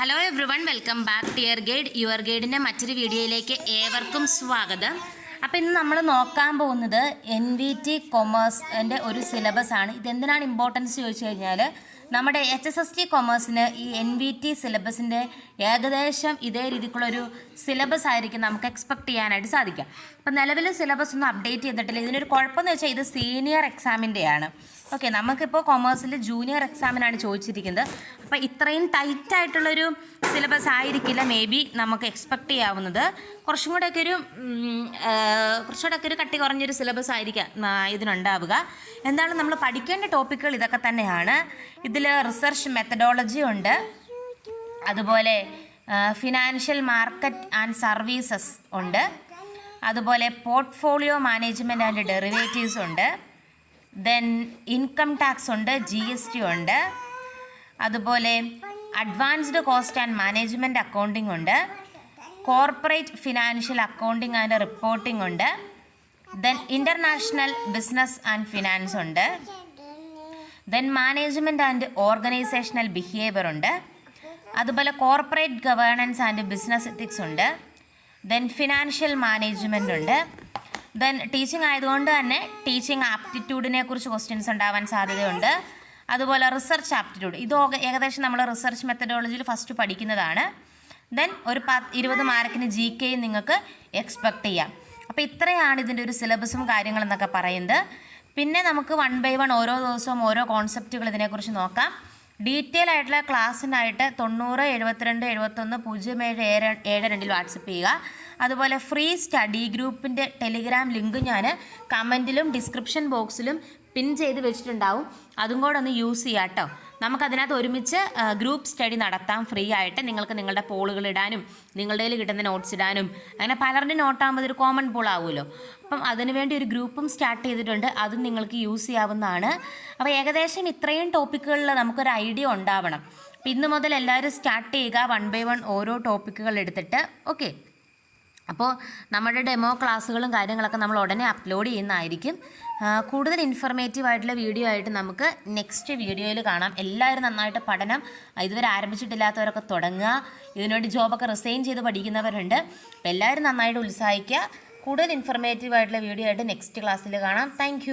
Hello everyone, welcome back to your ഗൈഡിൻ്റെ മറ്റൊരു വീഡിയോയിലേക്ക് ഏവർക്കും സ്വാഗതം. അപ്പോൾ ഇന്ന് നമ്മൾ നോക്കാൻ പോകുന്നത് NVT കൊമേഴ്സിൻ്റെ ഒരു സിലബസ് ആണ്. ഇതെന്തിനാണ് ഇമ്പോർട്ടൻസ് ചോദിച്ചു കഴിഞ്ഞാൽ നമ്മുടെ HSST കൊമേഴ്സിന് ഈ NVT സിലബസിൻ്റെ ഏകദേശം ഇതേ രീതിക്കുള്ളൊരു സിലബസ് ആയിരിക്കും നമുക്ക് എക്സ്പെക്ട് ചെയ്യാനായിട്ട് സാധിക്കുക. അപ്പം നിലവിൽ സിലബസ് ഒന്നും അപ്ഡേറ്റ് ചെയ്തിട്ടില്ല. ഇതിനൊരു കുഴപ്പമെന്ന് വെച്ചാൽ ഇത് സീനിയർ എക്സാമിൻ്റെയാണ്. ഓക്കെ, നമുക്കിപ്പോൾ കൊമേഴ്സിൽ ജൂനിയർ എക്സാമിനാണ് ചോദിച്ചിരിക്കുന്നത്. അപ്പോൾ ഇത്രയും ടൈറ്റ് ആയിട്ടുള്ളൊരു സിലബസ് ആയിരിക്കില്ല മേ ബി നമുക്ക് എക്സ്പെക്റ്റ് ചെയ്യാവുന്നത്. കുറച്ചുകൂടെയൊക്കെ ഒരു കട്ടി കുറഞ്ഞൊരു സിലബസ് ആയിരിക്കാം ഇതിനുണ്ടാവുക. എന്താണ് നമ്മൾ പഠിക്കേണ്ട ടോപ്പിക്കുകൾ ഇതൊക്കെ തന്നെയാണ്. ഇതിൽ റിസർച്ച് മെത്തഡോളജി ഉണ്ട്, അതുപോലെ ഫിനാൻഷ്യൽ മാർക്കറ്റ് ആൻഡ് സർവീസസ് ഉണ്ട്, അതുപോലെ പോർട്ട്ഫോളിയോ മാനേജ്മെൻറ്റ് ആൻഡ് ഡെറിവേറ്റീവ്സ് ഉണ്ട്, ദെൻ ഇൻകം ടാക്സ് ഉണ്ട്, GST ഉണ്ട്, അതുപോലെ advanced cost and management accounting ഉണ്ട്, corporate financial accounting and reporting ഉണ്ട്, then international business and finance ഉണ്ട്, then management and organisational behaviour ഉണ്ട്, അതുപോലെ corporate governance and business ethics ഉണ്ട്, ദെൻ ഫിനാൻഷ്യൽ മാനേജ്മെൻ്റ് ഉണ്ട്, ദെൻ ടീച്ചിങ് ആയതുകൊണ്ട് തന്നെ ടീച്ചിങ് ആപ്റ്റിറ്റ്യൂഡിനെ കുറിച്ച് ക്വസ്റ്റ്യൻസ് ഉണ്ടാവാൻ സാധ്യതയുണ്ട്, അതുപോലെ റിസർച്ച് ആപ്റ്റിറ്റ്യൂഡ് ഇത് ഏകദേശം നമ്മൾ റിസർച്ച് മെത്തഡോളജിയിൽ ഫസ്റ്റ് പഠിക്കുന്നതാണ്. ദെൻ ഒരു 20 മാർക്കിന് GK നിങ്ങൾക്ക് എക്സ്പെക്റ്റ് ചെയ്യാം. അപ്പോൾ ഇത്രയാണ് ഇതിൻ്റെ ഒരു സിലബസും കാര്യങ്ങളെന്നൊക്കെ പറയുന്നത്. പിന്നെ നമുക്ക് 1 by 1 ഓരോ ദിവസവും ഓരോ കോൺസെപ്റ്റുകൾ ഇതിനെക്കുറിച്ച് നോക്കാം. ഡീറ്റെയിൽ ആയിട്ടുള്ള ക്ലാസ്സിനായിട്ട് 90 72 71 0772 വാട്സപ്പ് ചെയ്യുക. അതുപോലെ ഫ്രീ സ്റ്റഡി ഗ്രൂപ്പിൻ്റെ ടെലിഗ്രാം ലിങ്ക് ഞാൻ കമൻറ്റിലും ഡിസ്ക്രിപ്ഷൻ ബോക്സിലും പിൻ ചെയ്ത് വെച്ചിട്ടുണ്ടാവും. അതും കൂടെ ഒന്ന് യൂസ് ചെയ്യാം കേട്ടോ. നമുക്കതിനകത്ത് ഒരുമിച്ച് ഗ്രൂപ്പ് സ്റ്റഡി നടത്താം ഫ്രീ ആയിട്ട്. നിങ്ങൾക്ക് നിങ്ങളുടെ പോളുകൾ ഇടാനും നിങ്ങളുടെ കയ്യിൽ കിട്ടുന്ന നോട്ട്സ് ഇടാനും അങ്ങനെ പലരുടെ നോട്ടാകുമ്പോൾ ഇതൊരു കോമൺ പോൾ ആവുമല്ലോ. അപ്പം അതിനുവേണ്ടി ഒരു ഗ്രൂപ്പും സ്റ്റാർട്ട് ചെയ്തിട്ടുണ്ട്, അതും നിങ്ങൾക്ക് യൂസ് ചെയ്യാവുന്നതാണ്. അപ്പോൾ ഏകദേശം ഇത്രയും ടോപ്പിക്കുകളിൽ നമുക്കൊരു ഐഡിയ ഉണ്ടാവണം. അപ്പം ഇന്ന് മുതൽ എല്ലാവരും സ്റ്റാർട്ട് ചെയ്യുക 1 by 1 ഓരോ ടോപ്പിക്കുകൾ എടുത്തിട്ട്. ഓക്കെ, അപ്പോൾ നമ്മുടെ ഡെമോ ക്ലാസ്സുകളും കാര്യങ്ങളൊക്കെ നമ്മൾ ഉടനെ അപ്ലോഡ് ചെയ്യുന്നതായിരിക്കും. കൂടുതൽ ഇൻഫർമേറ്റീവ് ആയിട്ടുള്ള വീഡിയോ ആയിട്ട് നമുക്ക് നെക്സ്റ്റ് വീഡിയോയിൽ കാണാം. എല്ലാവരും നന്നായിട്ട് പഠനം ഇതുവരെ ആരംഭിച്ചിട്ടില്ലാത്തവരൊക്കെ തുടങ്ങുക. ഇതിനുവേണ്ടി ജോബൊക്കെ റിസൈൻ ചെയ്ത് പഠിക്കുന്നവരുണ്ട്. അപ്പോൾ എല്ലാവരും നന്നായിട്ട് ഉത്സാഹിക്കുക. കൂടുതൽ ഇൻഫർമേറ്റീവ് ആയിട്ടുള്ള വീഡിയോ ആയിട്ട് നെക്സ്റ്റ് ക്ലാസ്സിൽ കാണാം. താങ്ക്